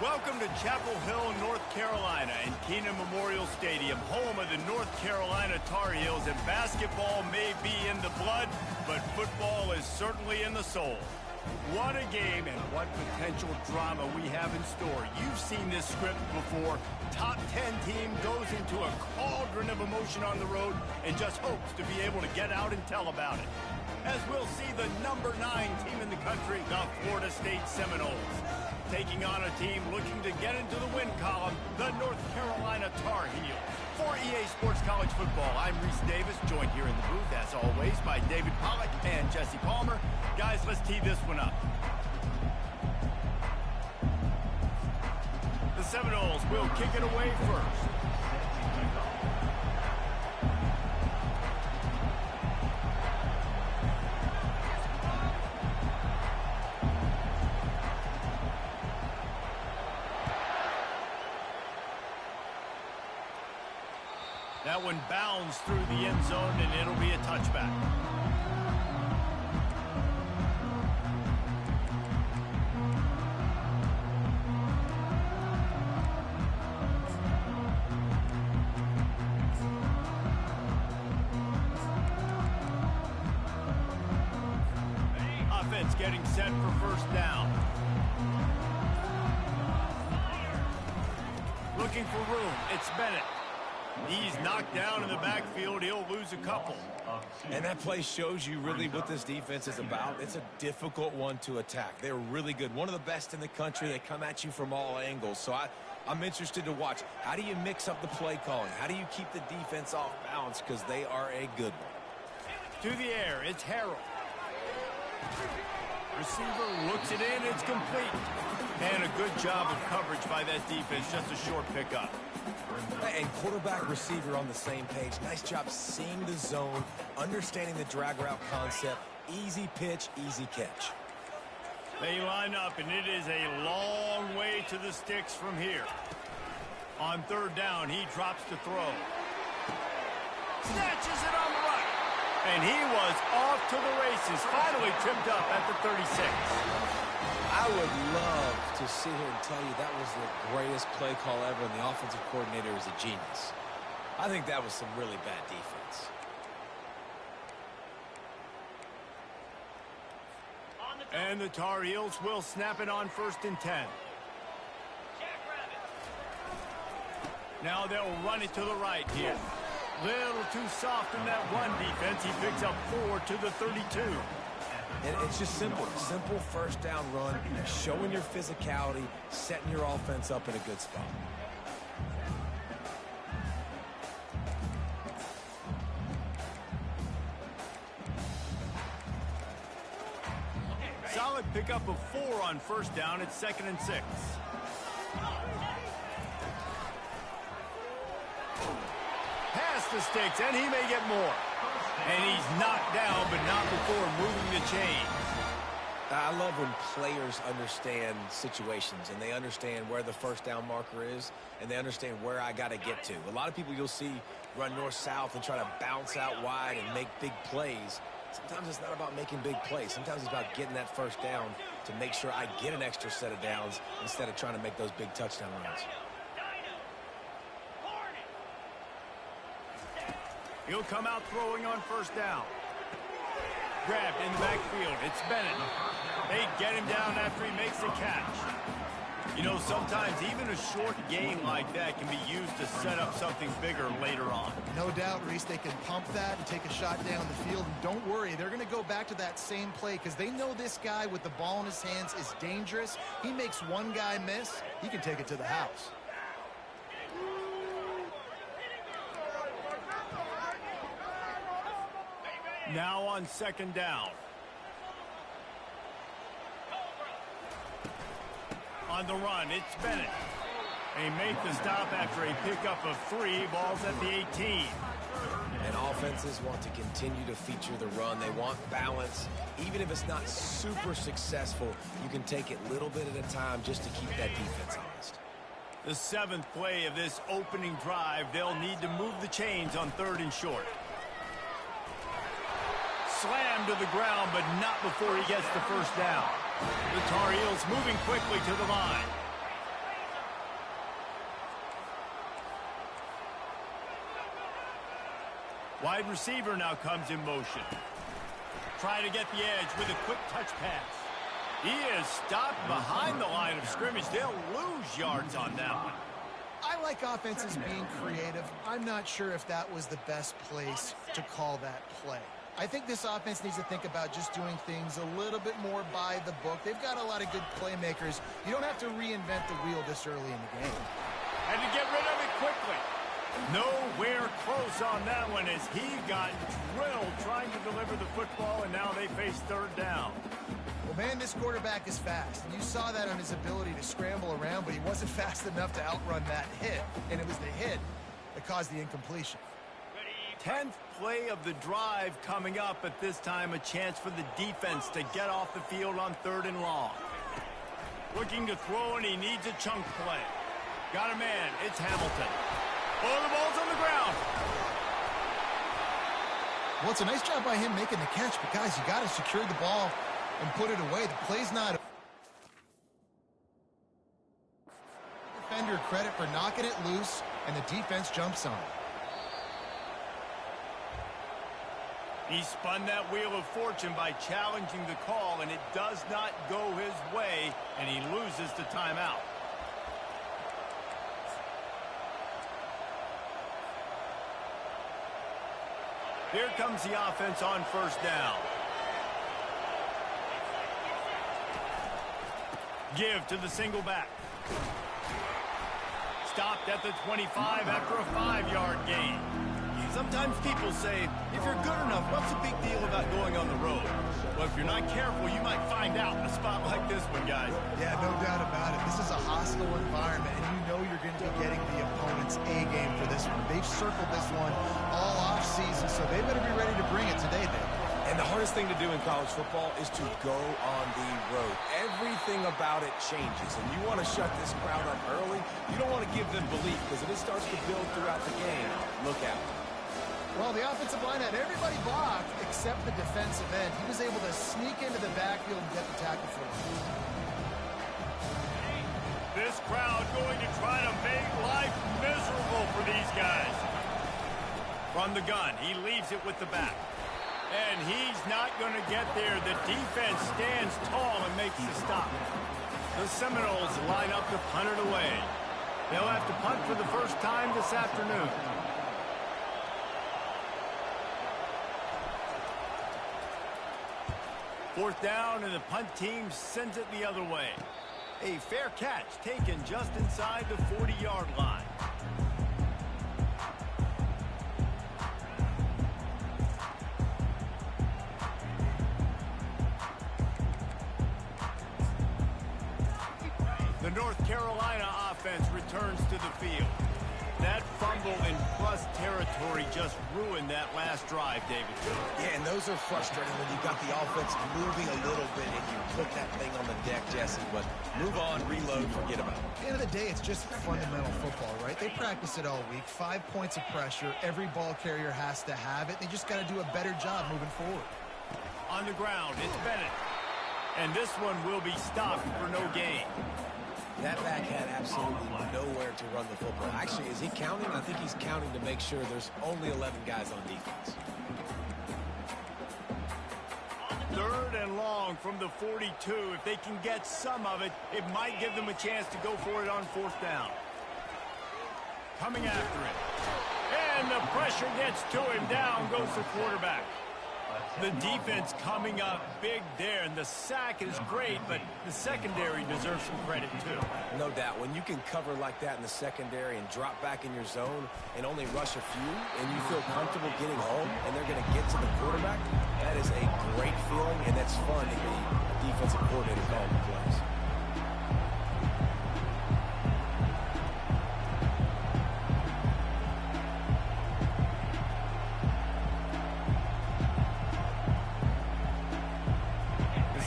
Welcome to Chapel Hill, North Carolina, and Keenan Memorial Stadium, home of the North Carolina Tar Heels. And basketball may be in the blood, but football is certainly in the soul. What a game and what potential drama we have in store. You've seen this script before. Top 10 team goes into a cauldron of emotion on the road and just hopes to be able to get out and tell about it. As we'll see the number 9 team in the country, the Florida State Seminoles, taking on a team looking to get into the win column, the North Carolina Tar Heels. For EA Sports College Football, I'm Reese Davis, joined here in the booth, as always, by David Pollack and Jesse Palmer. Guys, let's tee this one up. The Seminoles will kick it away first. That one bounds through the end zone, and it'll be a touchback. Offense getting set for first down. Looking for room. It's Bennett. He's knocked down in the backfield. He'll lose a couple. And that play shows you really what this defense is about. It's a difficult one to attack. They're really good. One of the best in the country. They come at you from all angles. So I'm interested to watch. How do you mix up the play calling? How do you keep the defense off balance? Because they are a good one. To the air, it's Harrell. Receiver looks it in. It's complete. And a good job of coverage by that defense. Just a short pickup. And quarterback receiver on the same page. Nice job seeing the zone, understanding the drag route concept. Easy pitch, easy catch. They line up, and it is a long way to the sticks from here. On third down, he drops to throw. Snatches it on the right. And he was off to the races. Finally tripped up at the 36. I would love to sit here and tell you that was the greatest play call ever, and the offensive coordinator is a genius. I think that was some really bad defense. And the Tar Heels will snap it on 1st and 10. Now they'll run it to the right here. Little too soft in that run defense. He picks up 4 to the 32. And it's just simple first down run, showing your physicality, setting your offense up in a good spot. Solid pickup of 4 on first down. It's 2nd and 6. Past the sticks, and he may get more. And he's knocked down, but not before moving the chains. I love when players understand situations, and they understand where the first down marker is, and they understand where I got to get to. A lot of people you'll see run north-south and try to bounce out wide and make big plays. Sometimes it's not about making big plays. Sometimes it's about getting that first down to make sure I get an extra set of downs instead of trying to make those big touchdown runs. He'll come out throwing on first down. Grabbed in the backfield. It's Bennett. They get him down after he makes the catch. You know, sometimes even a short game like that can be used to set up something bigger later on. No doubt, Reese, they can pump that and take a shot down the field. And don't worry, they're going to go back to that same play because they know this guy with the ball in his hands is dangerous. He makes one guy miss, he can take it to the house. Now on 2nd down. On the run, it's Bennett. They make the stop after a pickup of 3 balls at the 18. And offenses want to continue to feature the run. They want balance. Even if it's not super successful, you can take it little bit at a time just to keep that defense honest. The 7th play of this opening drive, they'll need to move the chains on 3rd and short. Slammed to the ground, but not before he gets the first down. The Tar Heels moving quickly to the line. Wide receiver now comes in motion. Trying to get the edge with a quick touch pass. He is stopped behind the line of scrimmage. They'll lose yards on that one. I like offenses being creative. I'm not sure if that was the best place to call that play. I think this offense needs to think about just doing things a little bit more by the book. They've got a lot of good playmakers. You don't have to reinvent the wheel this early in the game. And to get rid of it quickly. Nowhere close on that one as he got drilled trying to deliver the football, and now they face third down. Well, man, this quarterback is fast. And you saw that on his ability to scramble around, but he wasn't fast enough to outrun that hit. And it was the hit that caused the incompletion. 10th play of the drive coming up, at this time a chance for the defense to get off the field on 3rd and long. Looking to throw, and he needs a chunk play. Got a man. It's Hamilton. Oh, the ball's on the ground. Well, it's a nice job by him making the catch, but guys, you got to secure the ball and put it away. The play's not. Defender credit for knocking it loose, and the defense jumps on it. He spun that wheel of fortune by challenging the call, and it does not go his way, and he loses the timeout. Here comes the offense on 1st down. Give to the single back. Stopped at the 25 after a 5-yard gain. Sometimes people say, if you're good enough, what's the big deal about going on the road? Well, if you're not careful, you might find out in a spot like this one, guys. Yeah, no doubt about it. This is a hostile environment, and you know you're going to be getting the opponent's A game for this one. They've circled this one all off season, so they better be ready to bring it today, Dave. And the hardest thing to do in college football is to go on the road. Everything about it changes, and you want to shut this crowd up early. You don't want to give them belief, because if it starts to build throughout the game, look out. Well, the offensive line had everybody blocked except the defensive end. He was able to sneak into the backfield and get the tackle for him. This crowd going to try to make life miserable for these guys. From the gun, he leaves it with the back. And he's not going to get there. The defense stands tall and makes the stop. The Seminoles line up to punt it away. They'll have to punt for the first time this afternoon. Fourth down, and the punt team sends it the other way. A fair catch taken just inside the 40-yard line. The North Carolina offense returns to the field. That fumble in plus territory just ruined that last drive, David. Yeah, and those are frustrating when you've got the offense moving a little bit and you put that thing on the deck, Jesse. But move on, reload, forget about it. At the end of the day, it's just fundamental football, right? They practice it all week. 5 points of pressure. Every ball carrier has to have it. They just got to do a better job moving forward. On the ground, it's Bennett. And this one will be stopped for no gain. That back had absolutely nowhere to run the football. Actually, is he counting? I think he's counting to make sure there's only 11 guys on defense. 3rd and long from the 42. If they can get some of it, it might give them a chance to go for it on 4th down. Coming after it. And the pressure gets to him. Down goes the quarterback. The defense coming up big there, and the sack is great, but the secondary deserves some credit too. No doubt. When you can cover like that in the secondary and drop back in your zone and only rush a few, and you feel comfortable getting home, and they're going to get to the quarterback, that is a great feeling, and that's fun to be a defensive coordinator calling the plays.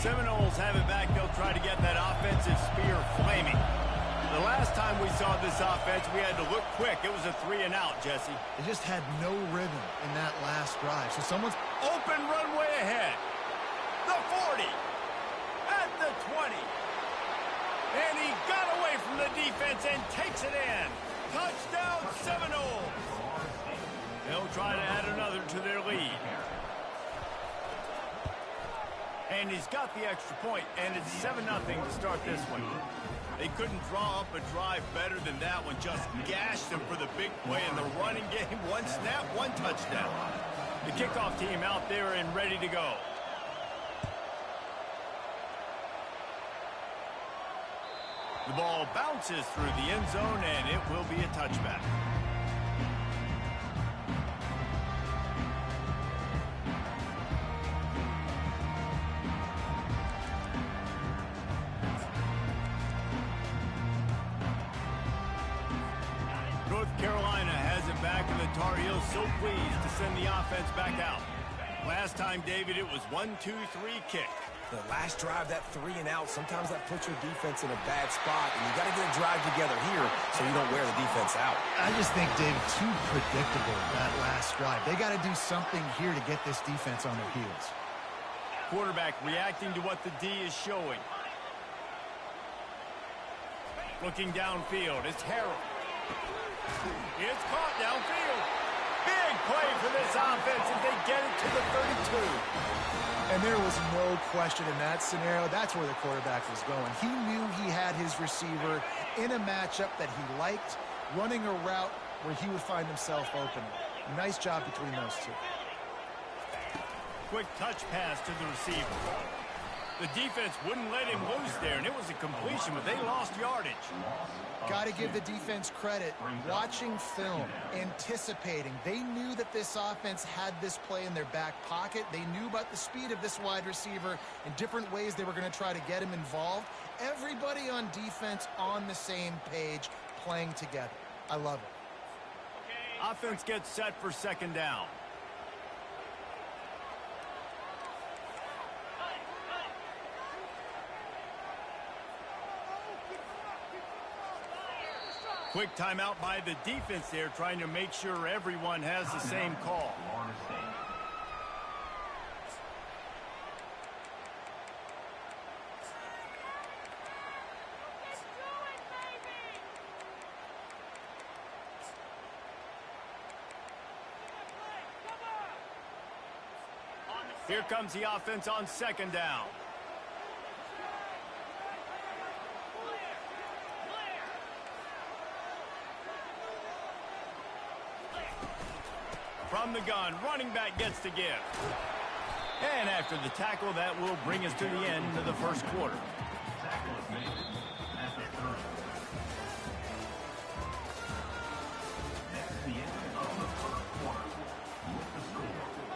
Seminoles have it back. They'll try to get that offensive spear flaming. The last time we saw this offense, we had to look quick. It was a 3-and-out, Jesse. They just had no rhythm in that last drive. So someone's open runway ahead. The 40. At the 20. And he got away from the defense and takes it in. Touchdown, Seminoles. They'll try to add another to their lead. And he's got the extra point, and it's 7-0 to start this one. They couldn't draw up a drive better than that one. Just gashed them for the big play in the running game. One snap, one touchdown. The kickoff team out there and ready to go. The ball bounces through the end zone, and it will be a touchback. North Carolina has it back, and the Tar Heels so pleased to send the offense back out. Last time, David, it was 1-2-3 kick. The last drive, that 3 and out, sometimes that puts your defense in a bad spot, and you got to get a drive together here so you don't wear the defense out. I just think, Dave, too predictable, that last drive. They got to do something here to get this defense on their heels. Quarterback reacting to what the D is showing. Looking downfield, it's Harrell. It's caught downfield. Big play for this offense as they get it to the 32. And there was no question in that scenario. That's where the quarterback was going. He knew he had his receiver in a matchup that he liked, running a route where he would find himself open. Nice job between those two. Quick touch pass to the receiver. The defense wouldn't let him loose there, and it was a completion, but they lost yardage. Got to give the defense credit. Watching film, anticipating. They knew that this offense had this play in their back pocket. They knew about the speed of this wide receiver and different ways they were going to try to get him involved. Everybody on defense on the same page, playing together. I love it. Offense gets set for second down. Quick timeout by the defense there, trying to make sure everyone has the same call. Here comes the offense on second down. From the gun, running back gets the give. And after the tackle, that will bring us to the end of the first quarter.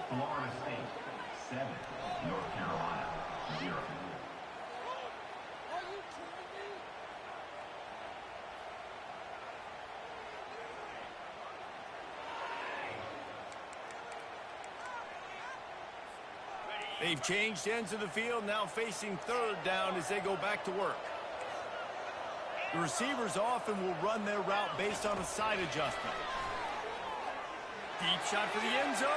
Florida State 7, North Carolina 0. They've changed ends of the field, now facing third down as they go back to work. The receivers often will run their route based on a side adjustment. Deep shot for the end zone.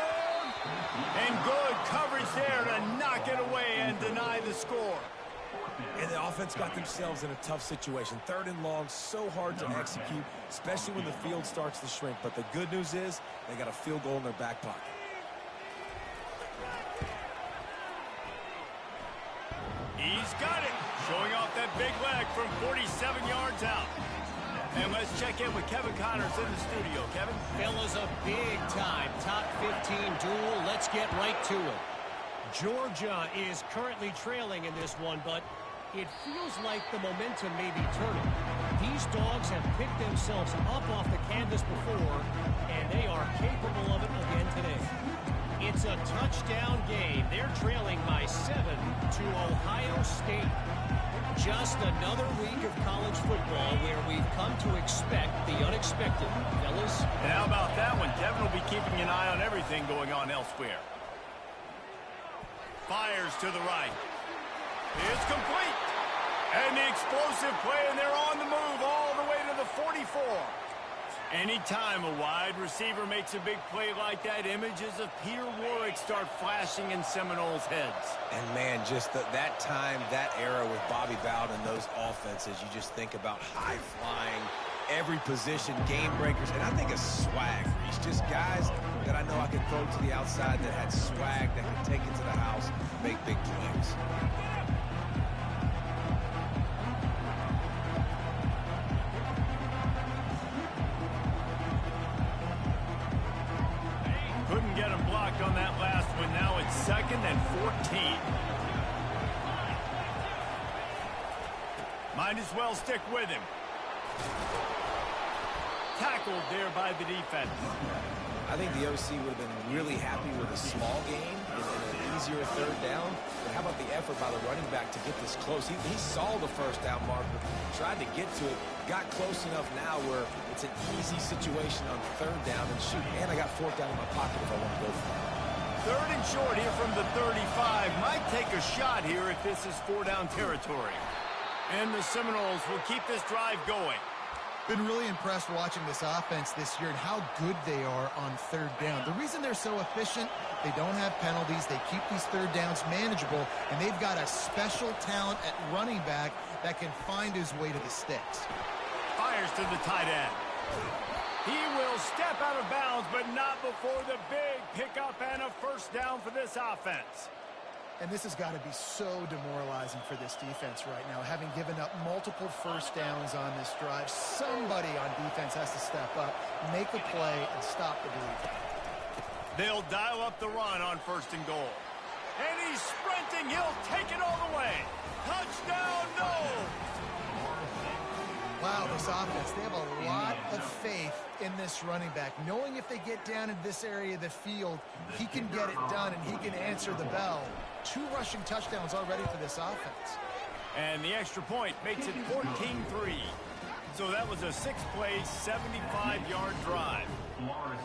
And good coverage there to knock it away and deny the score. And the offense got themselves in a tough situation. Third and long, so hard to execute, especially when the field starts to shrink. But the good news is they got a field goal in their back pocket. He's got it, showing off that big leg from 47 yards out. And let's check in with Kevin Connors in the studio. Kevin? Fellas, a big-time top 15 duel. Let's get right to it. Georgia is currently trailing in this one, but it feels like the momentum may be turning. These dogs have picked themselves up off the canvas before, and they are capable of it again today. It's a touchdown game. They're trailing by 7 to Ohio State. Just another week of college football where we've come to expect the unexpected, fellas. And how about that one? Kevin will be keeping an eye on everything going on elsewhere. Fires to the right. It's complete. And the explosive play, and they're on the move all the way to the 44. Anytime a wide receiver makes a big play like that, images of Peter Warwick start flashing in Seminoles' heads. And, man, just that time, that era with Bobby Bowden and those offenses, you just think about high-flying, every position, game breakers, and I think a swag. It's just guys that I know I can throw to the outside that had swag, that can take it to the house, make big plays. Couldn't get him blocked on that last one. Now it's 2nd and 14. Might as well stick with him. Tackled there by the defense. I think the OC would have been really happy with a small gain and an easier 3rd down. But how about the effort by the running back to get this close? He saw the first down marker, tried to get to it, got close enough now where it's an easy situation on 3rd down. And shoot, and I got 4th down in my pocket if I want to go for it. 3rd and short here from the 35. Might take a shot here if this is 4-down territory. And the Seminoles will keep this drive going. Been really impressed watching this offense this year and how good they are on 3rd down. The reason they're so efficient, they don't have penalties. They keep these 3rd downs manageable, and they've got a special talent at running back that can find his way to the sticks. Fires to the tight end. He will step out of bounds, but not before the big pickup and a 1st down for this offense. And this has got to be so demoralizing for this defense right now, having given up multiple 1st downs on this drive. Somebody on defense has to step up, make a play, and stop the bleeding. They'll dial up the run on 1st and goal. And he's sprinting. He'll take it all the way. Touchdown, no! Wow, this offense, they have a lot of faith in this running back, knowing if they get down in this area of the field, he can get it done and he can answer the bell. 2 rushing touchdowns already for this offense. And the extra point makes it 14-3. So that was a 6-play, 75-yard drive.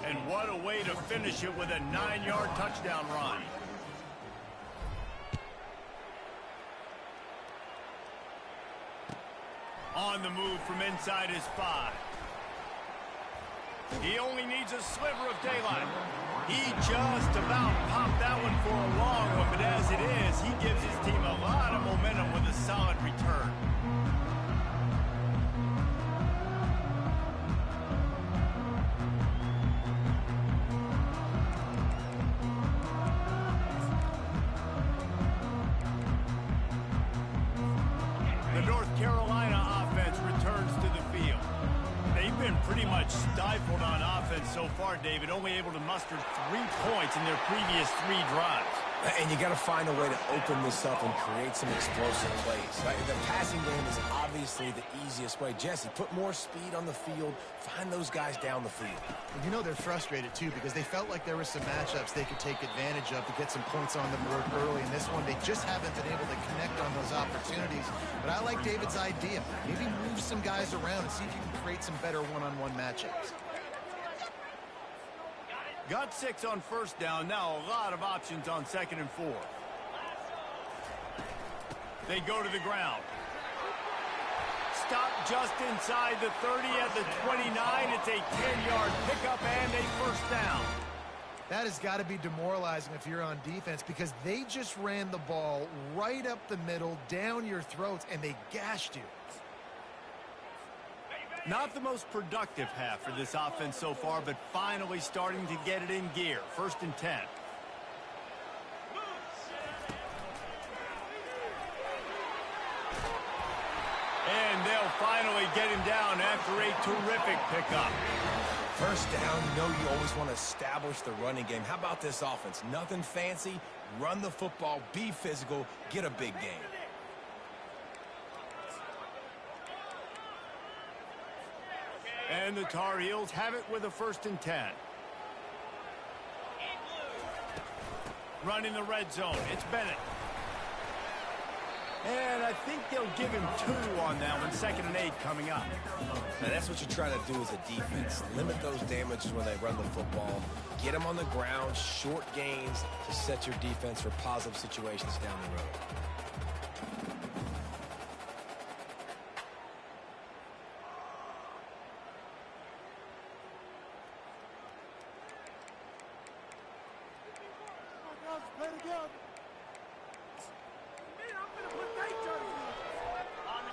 And what a way to finish it with a 9-yard touchdown run. On the move from inside his 5. He only needs a sliver of daylight. He just about popped that one for a long one, but as it is, he gives his team a lot of momentum with a solid return. The North Carolina offense returns to the field. They've been pretty much stifled on offense so far, David, only able to muster 3 points in their previous 3 drives. And you got to find a way to open this up and create some explosive plays. The passing game is obviously the easiest way. Jesse, put more speed on the field. Find those guys down the field. And you know they're frustrated, too, because they felt like there were some matchups they could take advantage of to get some points on the board early. In this one, they just haven't been able to connect on those opportunities. But I like David's idea. Maybe move some guys around and see if you can create some better one-on-one matchups. Got 6 on 1st down. Now a lot of options on 2nd and 4. They go to the ground. Stop just inside the 30 at the 29. It's a 10-yard pickup and a 1st down. That has got to be demoralizing if you're on defense because they just ran the ball right up the middle, down your throats, and they gashed you. Not the most productive half for this offense so far, but finally starting to get it in gear. 1st and 10. And they'll finally get him down after a terrific pickup. 1st down, you know you always want to establish the running game. How about this offense? Nothing fancy. Run the football, be physical, get a big gain. And the Tar Heels have it with a 1st and 10. Running the red zone. It's Bennett. And I think they'll give him 2 on that one. 2nd and 8 coming up. Now that's what you try to do as a defense. Limit those damages when they run the football. Get them on the ground, short gains to set your defense for positive situations down the road.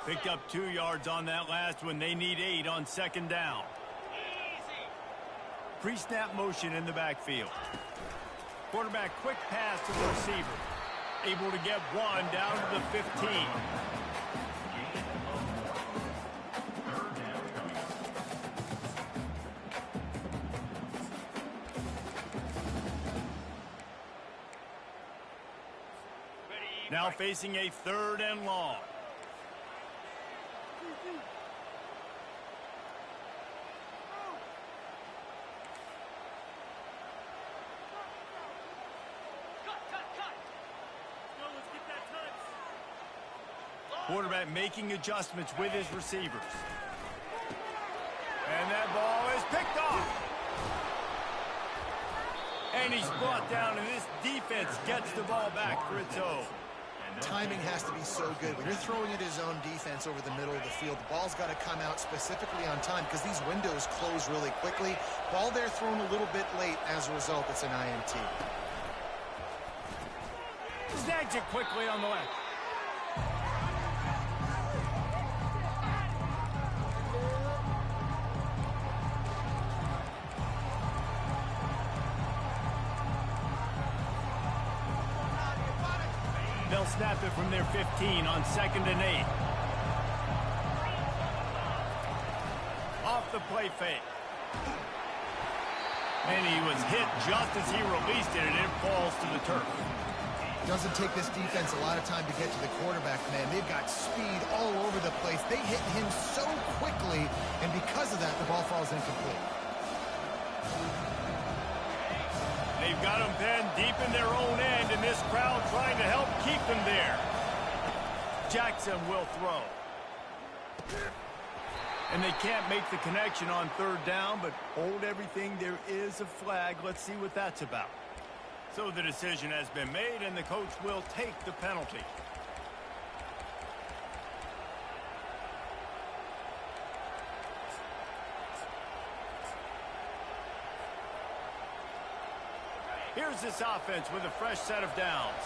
Picked up 2 yards on that last one. They need 8 on second down. Pre-snap motion in the backfield. Quarterback quick pass to the receiver. Able to get 1 down to the 15. Now facing a 3rd and long. Quarterback making adjustments with his receivers. And that ball is picked off. And he's brought down, and this defense gets the ball back for its own. Timing has to be so good. When you're throwing at his own defense over the middle of the field, the ball's got to come out specifically on time because these windows close really quickly. Ball there thrown a little bit late. As a result, it's an INT. Snags it quickly on the left. They'll snap it from their 15 on 2nd and 8. Off the play fake. And he was hit just as he released it, and it falls to the turf. Doesn't take this defense a lot of time to get to the quarterback, man. They've got speed all over the place. They hit him so quickly, and because of that, the ball falls incomplete. They've got them pinned deep in their own end, and this crowd trying to help keep them there. Jackson will throw. And they can't make the connection on 3rd down, but hold everything. There is a flag. Let's see what that's about. So the decision has been made, and the coach will take the penalty. Here's this offense with a fresh set of downs.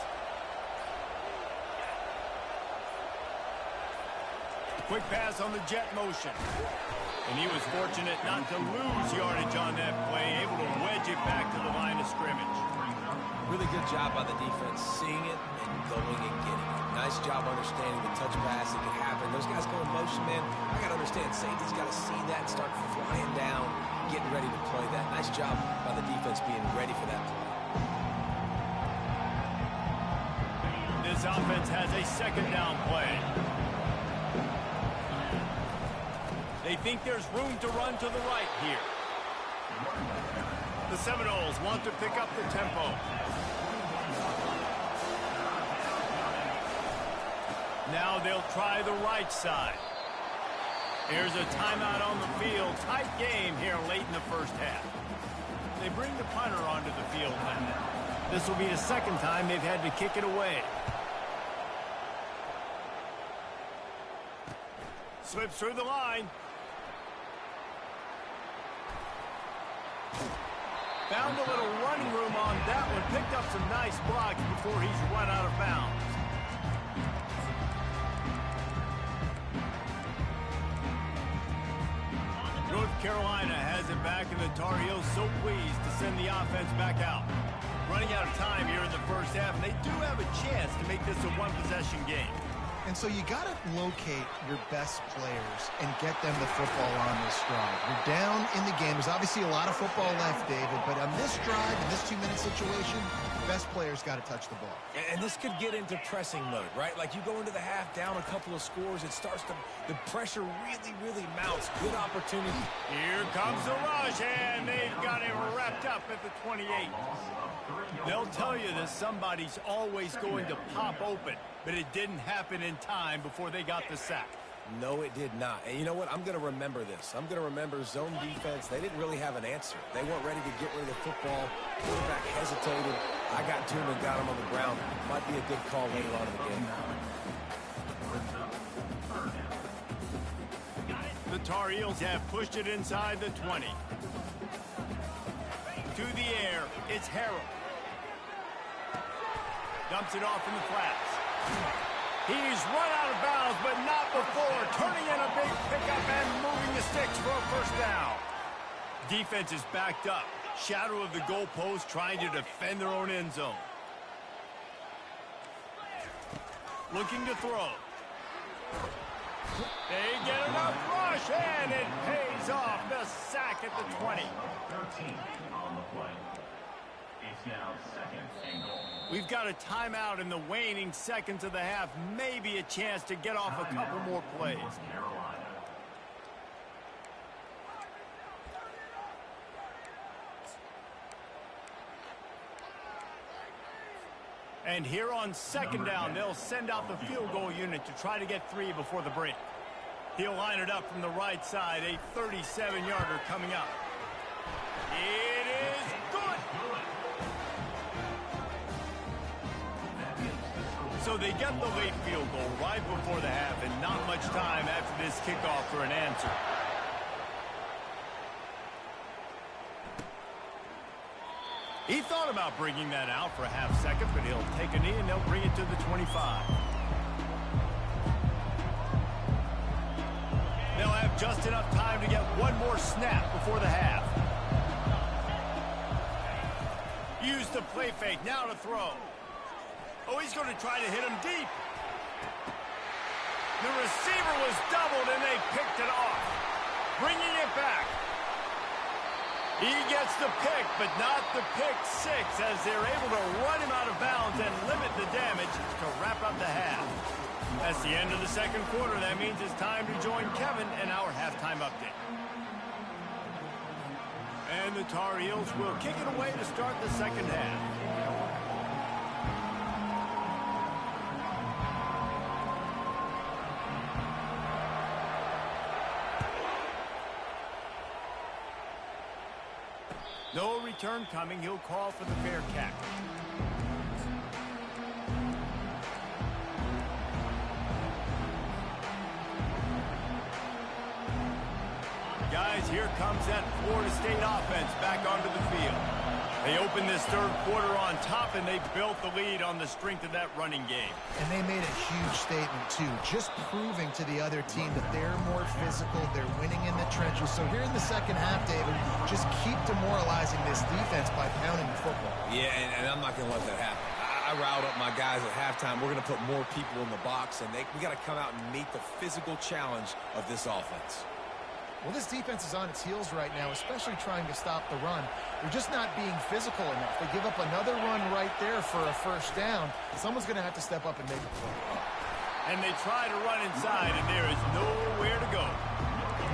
Quick pass on the jet motion. And he was fortunate not to lose yardage on that play, able to wedge it back to the line of scrimmage. Really good job by the defense, seeing it and going and getting it. Nice job understanding the touch pass that can happen. Those guys go in motion, man. I got to understand, safety's got to see that and start flying down, getting ready to play that. Nice job by the defense being ready for that play. This offense has a 2nd down play. They think there's room to run to the right here. The Seminoles want to pick up the tempo. Now they'll try the right side. Here's a timeout on the field. Tight game here late in the first half. They bring the punter onto the field now. This will be the 2nd time they've had to kick it away. Slips through the line. Found a little running room on that one. Picked up some nice blocks before he's run out of bounds. North Carolina has it back, and the Tar Heels so pleased to send the offense back out. Running out of time here in the first half, and they do have a chance to make this a one-possession game. And so you got to locate your best players and get them the football on this drive. You're down in the game. There's obviously a lot of football left, David, but on this drive, in this 2-minute situation, the best players got to touch the ball. And this could get into pressing mode, right? Like you go into the half down a couple of scores, it starts to, the pressure really mounts. Good opportunity. Here comes the rush, and they've got him wrapped up at the 28. They'll tell you that somebody's always going to pop open, but it didn't happen in time before they got the sack. No, it did not. And you know what? I'm going to remember this. I'm going to remember zone defense. They didn't really have an answer. They weren't ready to get rid of the football. Quarterback hesitated. I got to him and got him on the ground. Might be a good call later on in the game. The Tar Heels have pushed it inside the 20. To the air, it's Harrell. Dumps it off in the flats. He's run out of bounds, but not before. Turning in a big pickup and moving the sticks for a first down. Defense is backed up. Shadow of the goalpost, trying to defend their own end zone. Looking to throw. They get enough rush, and it pays off. The sack at the 20. 13 on the play. It's now 2nd and goal. We've got a timeout in the waning seconds of the half. Maybe a chance to get off a couple more plays. North Carolina. And here on 2nd down, they'll send out the field goal unit to try to get 3 before the break. He'll line it up from the right side, a 37-yarder coming up. It is good. So they get the late field goal right before the half, and not much time after this kickoff for an answer. He thought about bringing that out for a half second, but he'll take a knee and they'll bring it to the 25. They'll have just enough time to get one more snap before the half. Use the play fake, now to throw. Oh, he's going to try to hit him deep. The receiver was doubled and they picked it off. Bringing it back. He gets the pick, but not the pick 6, as they're able to run him out of bounds and limit the damage to wrap up the half. That's the end of the second quarter. That means it's time to join Kevin in our halftime update. And the Tar Heels will kick it away to start the second half. No return coming. He'll call for the fair catch. Guys, here comes that Florida State offense back onto the field. They opened this third quarter on top, and they built the lead on the strength of that running game. And they made a huge statement, too, just proving to the other team that they're more physical, they're winning in the trenches. So here in the second half, David, just keep demoralizing this defense by pounding the football. Yeah, and I'm not going to let that happen. I riled up my guys at halftime. We're going to put more people in the box, and we got to come out and meet the physical challenge of this offense. Well, this defense is on its heels right now, especially trying to stop the run. They're just not being physical enough. They give up another run right there for a first down. Someone's going to have to step up and make a play. And they try to run inside, and there is nowhere to go.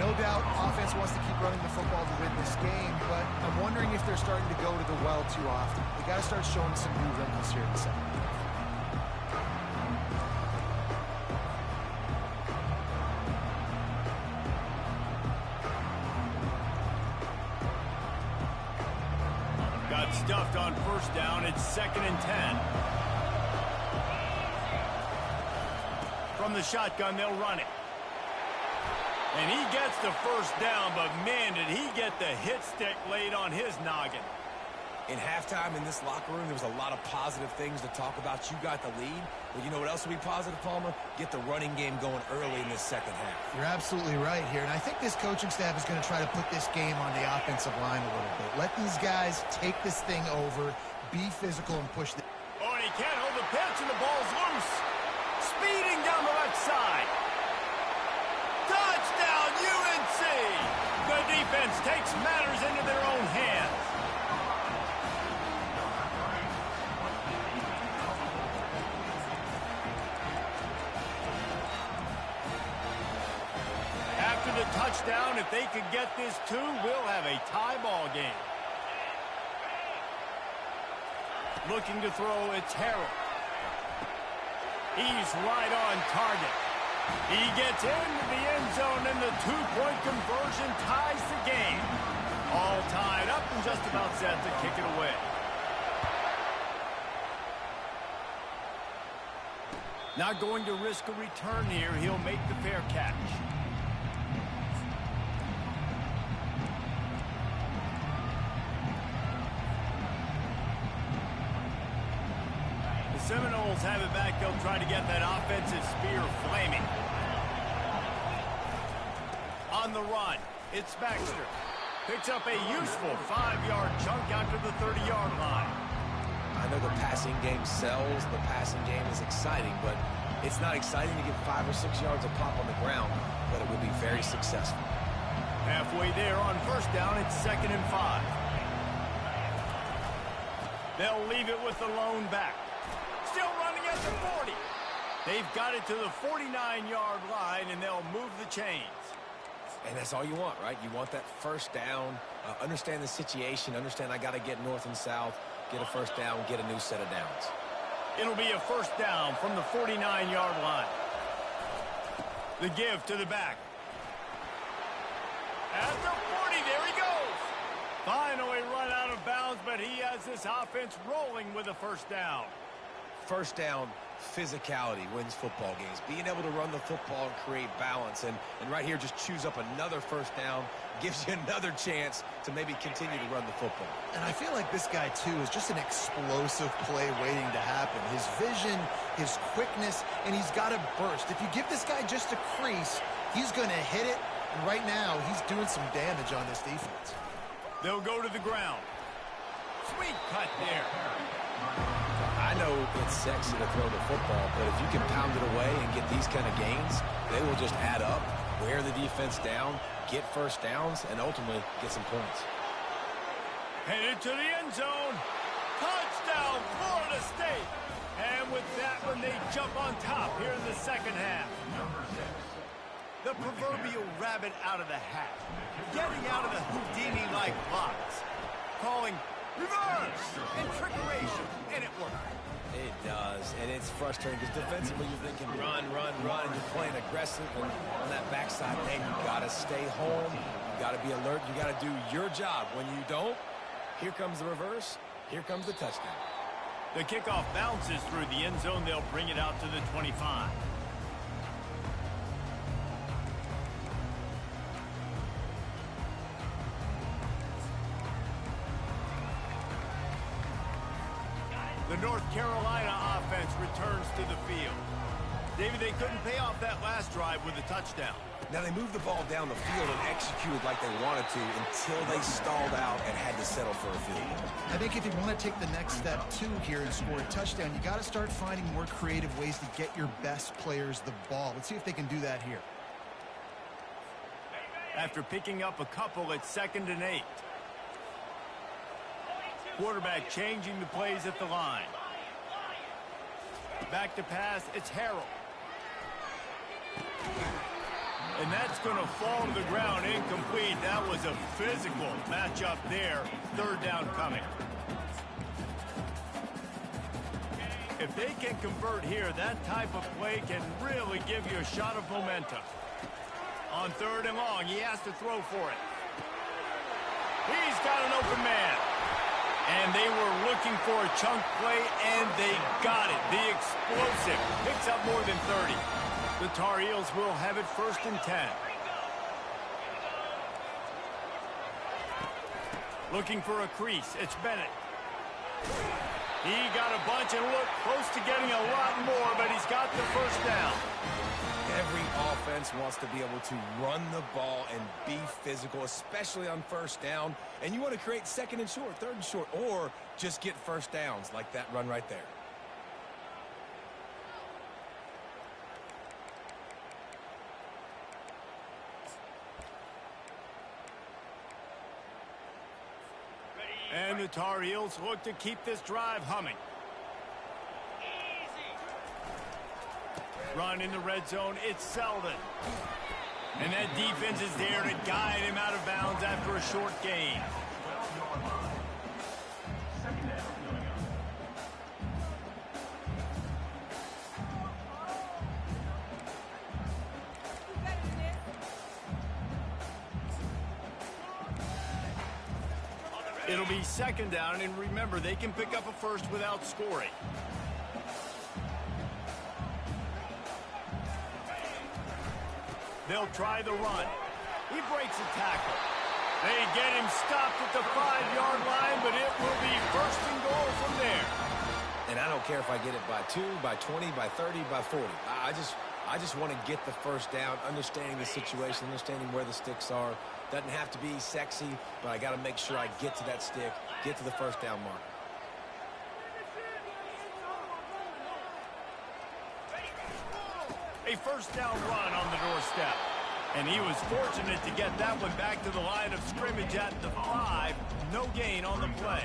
No doubt offense wants to keep running the football to win this game, but I'm wondering if they're starting to go to the well too often. They got to start showing some new wrinkles here in the second half. Got stuffed on first down. It's 2nd and 10. From the shotgun, they'll run it. And he gets the first down, but man, did he get the hit stick laid on his noggin. In halftime in this locker room, there was a lot of positive things to talk about. You got the lead. Well, you know what else will be positive, Palmer? Get the running game going early in this second half. You're absolutely right here, and I think this coaching staff is going to try to put this game on the offensive line a little bit. Let these guys take this thing over, be physical, and push the... Oh, and he can't hold the pitch, and the ball's loose. Speeding down the left side. Touchdown, UNC! The defense takes matters into their own hands. After the touchdown, if they could get this too, we'll have a tie ball game. Looking to throw, it's Harrell. He's right on target. He gets into the end zone, and the two-point conversion ties the game. All tied up and just about set to kick it away. Not going to risk a return here. He'll make the fair catch. The Seminoles have it back. They'll try to get that offensive spear flaming. On the run, it's Baxter. Picks up a useful 5-yard chunk out to the 30-yard line. I know the passing game sells. The passing game is exciting, but it's not exciting to get 5 or 6 yards of pop on the ground, but it will be very successful. Halfway there on first down, it's 2nd and 5. They'll leave it with the lone back. Still running at the 40. They've got it to the 49-yard line, and they'll move the chains. And that's all you want, right? You want that first down, understand the situation, understand I got to get north and south, get a first down, get a new set of downs. It'll be a first down from the 49-yard line. The give to the back. At the 40, there he goes. Finally run out of bounds, but he has this offense rolling with a first down. First down, physicality wins football games. Being able to run the football and create balance. And right here, just choose up another first down, gives you another chance to maybe continue to run the football. And I feel like this guy, too, is just an explosive play waiting to happen. His vision, his quickness, and he's got a burst. If you give this guy just a crease, he's going to hit it. And right now, he's doing some damage on this defense. They'll go to the ground. Sweet cut there. I know it's sexy to throw the football, but if you can pound it away and get these kind of gains, they will just add up, wear the defense down, get first downs, and ultimately get some points. Headed to the end zone. Touchdown, Florida State. And with that one, they jump on top here in the second half. The proverbial rabbit out of the hat. Getting out of the Houdini-like box. Calling reverse and trickeration, and it worked. It does, and it's frustrating because defensively you're thinking run, run, run, and you're playing aggressive, and on that backside, man, you got to stay home, you got to be alert, you got to do your job. When you don't, here comes the reverse, here comes the touchdown. The kickoff bounces through the end zone. They'll bring it out to the 25. The North Carolina offense returns to the field. David, they couldn't pay off that last drive with a touchdown. Now, they moved the ball down the field and executed like they wanted to until they stalled out and had to settle for a field goal. I think if you want to take the next step, too, here and score a touchdown, you got to start finding more creative ways to get your best players the ball. Let's see if they can do that here. After picking up a couple, it's 2nd and 8. Quarterback changing the plays at the line. Back to pass, it's Harrell. And that's going to fall to the ground incomplete. That was a physical matchup there. 3rd down coming. If they can convert here, that type of play can really give you a shot of momentum. On 3rd and long, he has to throw for it. He's got an open man. And they were looking for a chunk play, and they got it. The explosive picks up more than 30. The Tar Heels will have it 1st and 10. Looking for a crease. It's Bennett. He got a bunch and looked close to getting a lot more, but he's got the first down. Every offense wants to be able to run the ball and be physical, especially on first down. And you want to create 2nd and short, 3rd and short, or just get first downs like that run right there. And the Tar Heels look to keep this drive humming. Run in the red zone, it's Selden. And that defense is there to guide him out of bounds after a short gain. It'll be 2nd down, and remember, they can pick up a first without scoring. They'll try the run. He breaks a tackle. They get him stopped at the 5-yard line, but it will be 1st and goal from there. And I don't care if I get it by 2, by 20, by 30, by 40. I just want to get the first down, understanding the situation, understanding where the sticks are. Doesn't have to be sexy, but I got to make sure I get to that stick, get to the first down marker. A first down run on the doorstep. And he was fortunate to get that one back to the line of scrimmage at the 5. No gain on the play.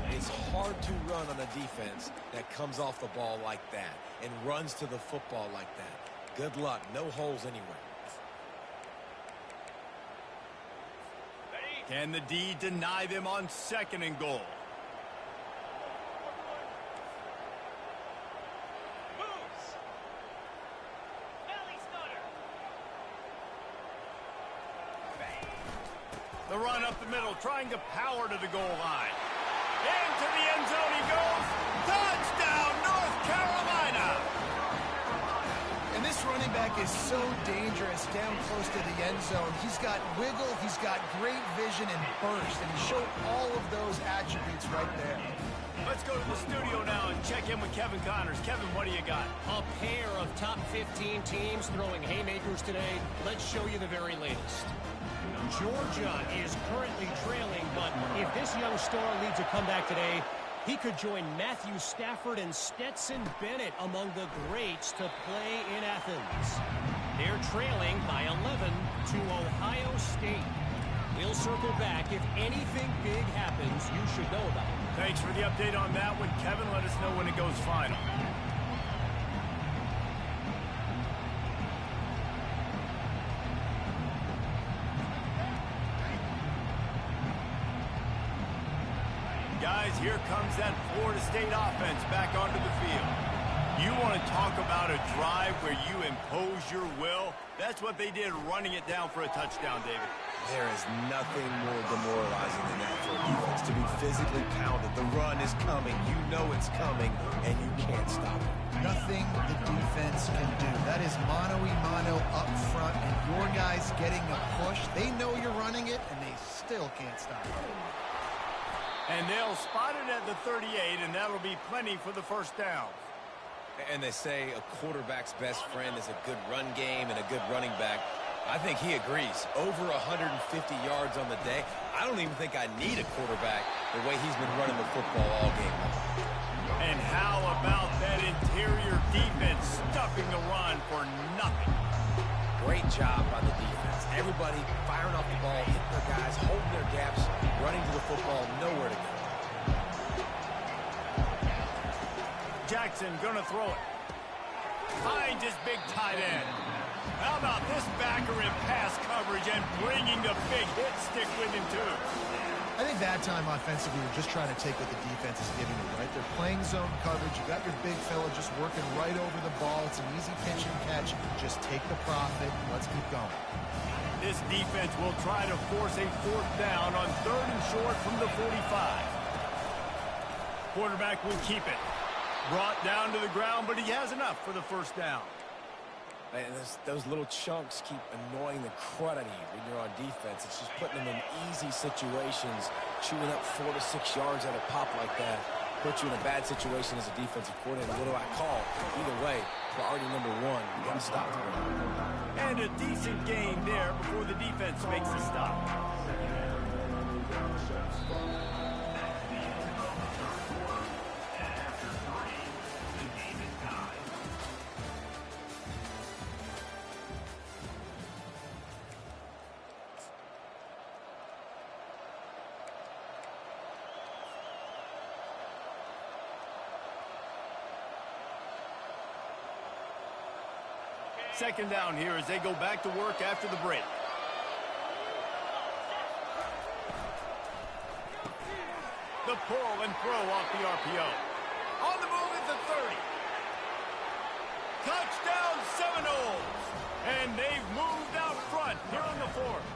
It's hard to run on a defense that comes off the ball like that and runs to the football like that. Good luck. No holes anywhere. Can the D deny them on 2nd and goal? The run up the middle, trying to power to the goal line. Into the end zone he goes. Touchdown, North Carolina! And this running back is so dangerous down close to the end zone. He's got wiggle, he's got great vision and burst, and he showed all of those attributes right there. Let's go to the studio now and check in with Kevin Connors. Kevin, what do you got? A pair of top 15 teams throwing haymakers today. Let's show you the very latest. Georgia is currently trailing, but if this young star leads a comeback today, he could join Matthew Stafford and Stetson Bennett among the greats to play in Athens. They're trailing by 11 to Ohio State. We'll circle back. If anything big happens, you should know about it. Thanks for the update on that one, Kevin. Let us know when it goes final. Guys, here comes that Florida State offense back onto the field. You want to talk about a drive where you impose your will? That's what they did, running it down for a touchdown, David. There is nothing more demoralizing than that for a defense, to be physically pounded. The run is coming. You know it's coming, and you can't stop it. Nothing the defense can do. That is mano-a-mano up front, and your guys getting a push. They know you're running it, and they still can't stop it. And they'll spot it at the 38, and that'll be plenty for the first down. And they say a quarterback's best friend is a good run game and a good running back. I think he agrees. Over 150 yards on the day. I don't even think I need a quarterback the way he's been running the football all game long. And how about that interior defense stuffing the run for nothing? Great job by the defense. Everybody firing off the ball, hitting their guys, holding their gaps, running to the football, nowhere to go. Jackson gonna throw it. Finds his big tight end. How about this backer in pass coverage and bringing the big hit stick with him too? I think that time offensively, you're just trying to take what the defense is giving you, right? They're playing zone coverage. You got your big fella just working right over the ball. It's an easy pitch and catch. Just take the profit and let's keep going. This defense will try to force a 4th down on 3rd and short from the 45. Quarterback will keep it. Brought down to the ground, but he has enough for the first down. And those little chunks keep annoying the crud out of you when you're on defense. It's just putting them in easy situations, chewing up 4 to 6 yards at a pop like that. Put you in a bad situation as a defensive coordinator. What do I call? Either way, priority number 1, you got to stop the run. And a decent gain there before the defense makes the stop. Second down here as they go back to work after the break. The pull and throw off the RPO. On the move at the 30. Touchdown Seminoles. And they've moved out front here on the 4th.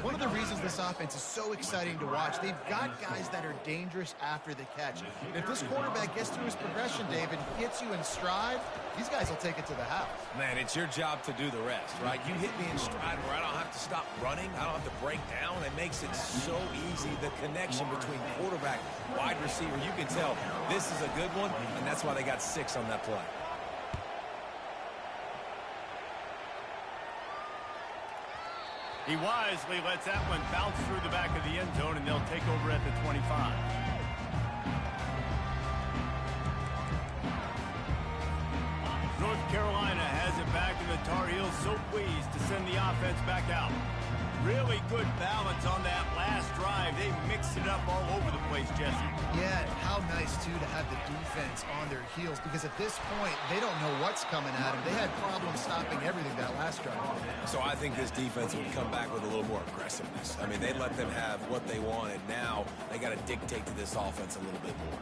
One of the reasons this offense is so exciting to watch, they've got guys that are dangerous after the catch. And if this quarterback gets through his progression, David, gets you in stride, these guys will take it to the house. Man, it's your job to do the rest, right? You hit me in stride where I don't have to stop running. I don't have to break down. It makes it so easy, the connection between quarterback, wide receiver. You can tell this is a good one, and that's why they got 6 on that play. He wisely lets that one bounce through the back of the end zone, and they'll take over at the 25. North Carolina has it back, and the Tar Heels so pleased to send the offense back out. Really good balance on that last drive. They mixed it up all over the place, Jesse. Yeah, how nice, too, to have the defense on their heels, because at this point, they don't know what's coming at them. They had problems stopping everything that last drive. So I think this defense would come back with a little more aggressiveness. I mean, they let them have what they wanted. Now they got to dictate to this offense a little bit more.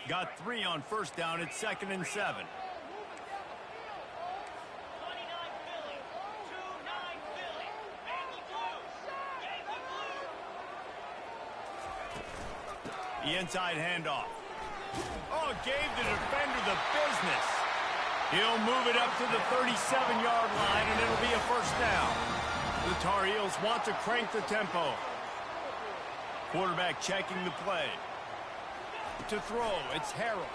Got 3 on first down. It's 2nd and 7. The inside handoff. Oh, gave the defender the business. He'll move it up to the 37-yard line, and it'll be a first down. The Tar Heels want to crank the tempo. Quarterback checking the play. To throw, it's Harrell.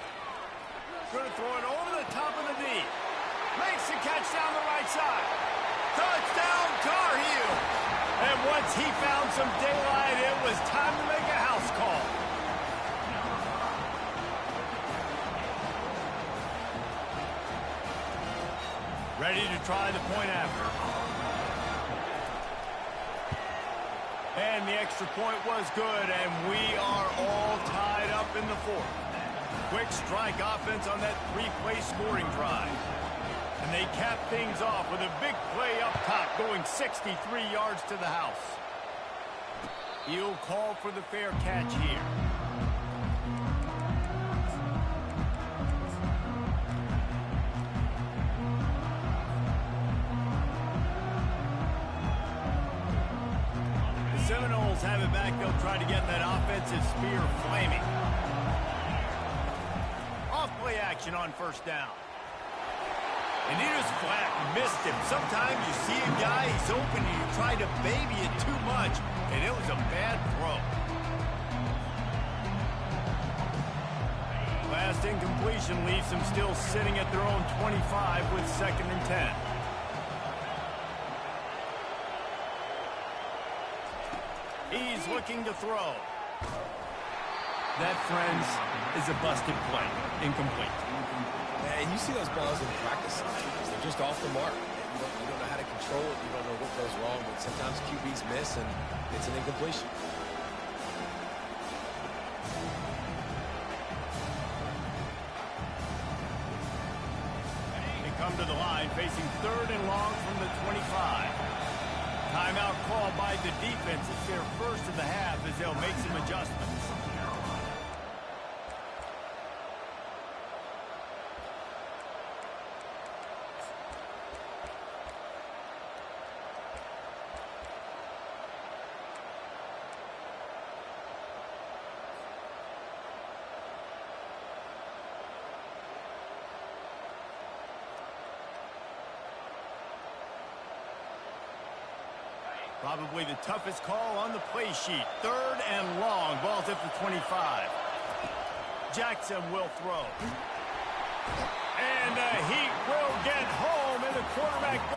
Going to throw it over the top of the knee. Makes the catch down the right side. Touchdown, Tar Heels. And once he found some daylight, it was time to make a house call. Ready to try the point after. And the extra point was good, and we are all tied up in the 4th. Quick strike offense on that 3-play scoring drive. And they cap things off with a big play up top going 63 yards to the house. He'll call for the fair catch here. Seminoles have it back. They'll try to get that offensive spear flaming. Off play action on first down. And he just flat missed him. Sometimes you see a guy, he's open, and you try to baby it too much, and it was a bad throw. Last incompletion leaves them still sitting at their own 25 with 2nd and 10. He's looking to throw. That, friends, is a busted play. Incomplete. And you see those balls in practice sometimes. They're just off the mark. You don't know how to control it. You don't know what goes wrong. But sometimes QBs miss, and it's an incompletion. They come to the line facing 3rd and long from the 25. Timeout called by the defense. It's their first of the half as they'll make some adjustments. Probably the toughest call on the play sheet. 3rd and long. Ball's at the 25. Jackson will throw. And he will get home, and the quarterback...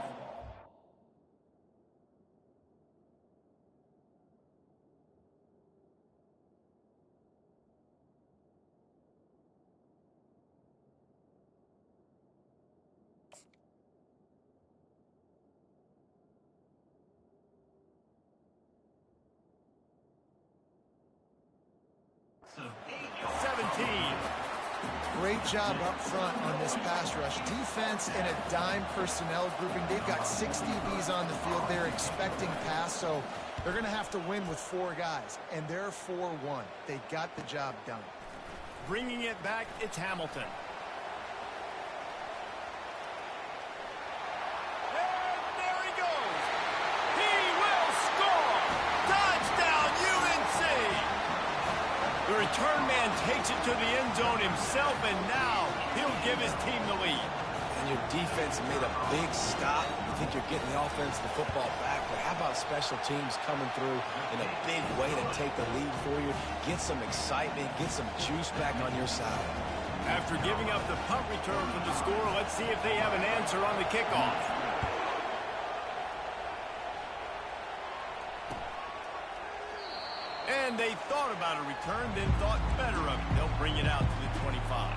Great job up front on this pass rush. Defense in a dime personnel grouping. They've got 6 DBs on the field. They're expecting pass, so They're going to have to win with 4 guys, and they're 4-1. They got the job done. Bringing it back, it's Hamilton. And there he goes. He will score. Touchdown, UNC. The return man takes it to the end zone himself, and now he'll give his team the lead. And your defense made a big stop. You think you're getting the offense, the football back, but how about special teams coming through in a big way to take the lead for you? Get some excitement, get some juice back on your side. After giving up the punt return for the score, let's see if they have an answer on the kickoff. And they thought about a return, then thought better of it. They'll bring it out to the 25.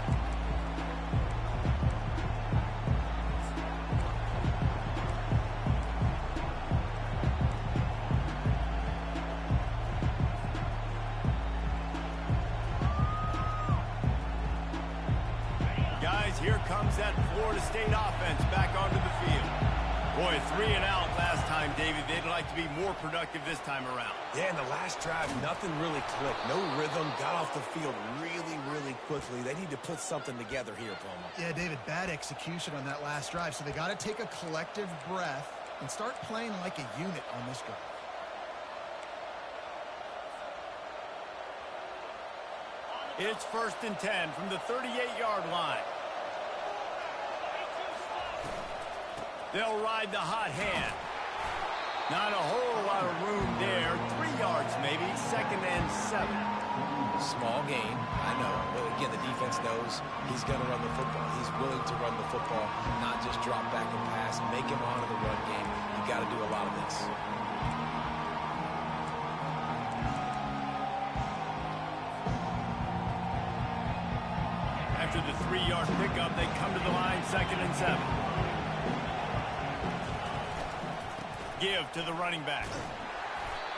Guys, here comes that Florida State offense back onto the field. Boy, 3 and out last time, David. They'd like to be more productive this time around. Yeah, in the last drive, nothing really clicked. No rhythm, got off the field really quickly. They need to put something together here, Palmer. Yeah, David, bad execution on that last drive, so they got to take a collective breath and start playing like a unit on this drive. It's 1st and 10 from the 38-yard line. They'll ride the hot hand. Not a whole lot of room there. 3 yards maybe. 2nd and 7. Small gain, I know. But again, the defense knows he's going to run the football. He's willing to run the football, not just drop back and pass, make him honor the run game. You got to do a lot of this. After the 3-yard pickup, they come to the line, 2nd and 7. Give to the running back.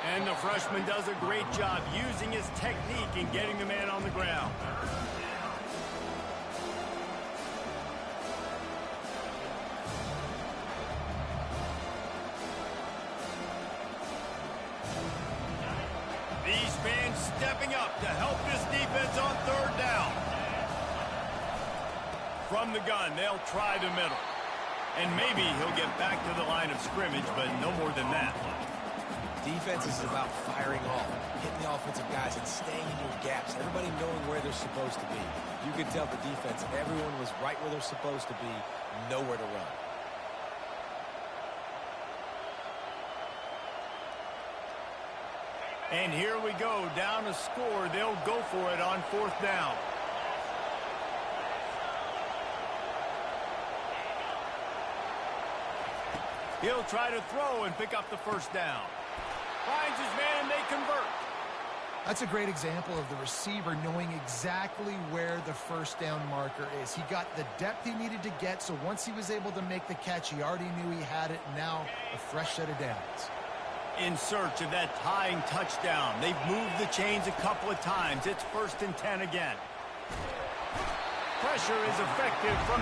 And the freshman does a great job using his technique and getting the man on the ground. These fans stepping up to help this defense on 3rd down. From the gun, they'll try the middle. And maybe he'll get back to the line of scrimmage, but no more than that. Defense is about firing off, hitting the offensive guys and staying in your gaps. Everybody knowing where they're supposed to be. You can tell the defense, everyone was right where they're supposed to be, nowhere to run. And here we go, down a score. They'll go for it on 4th down. He'll try to throw and pick up the 1st down. Finds his man and they convert. That's a great example of the receiver knowing exactly where the 1st down marker is. He got the depth he needed to get, so once he was able to make the catch, he already knew he had it. Now a fresh set of downs. In search of that tying touchdown. They've moved the chains a couple of times. It's 1st and 10 again. Pressure is effective from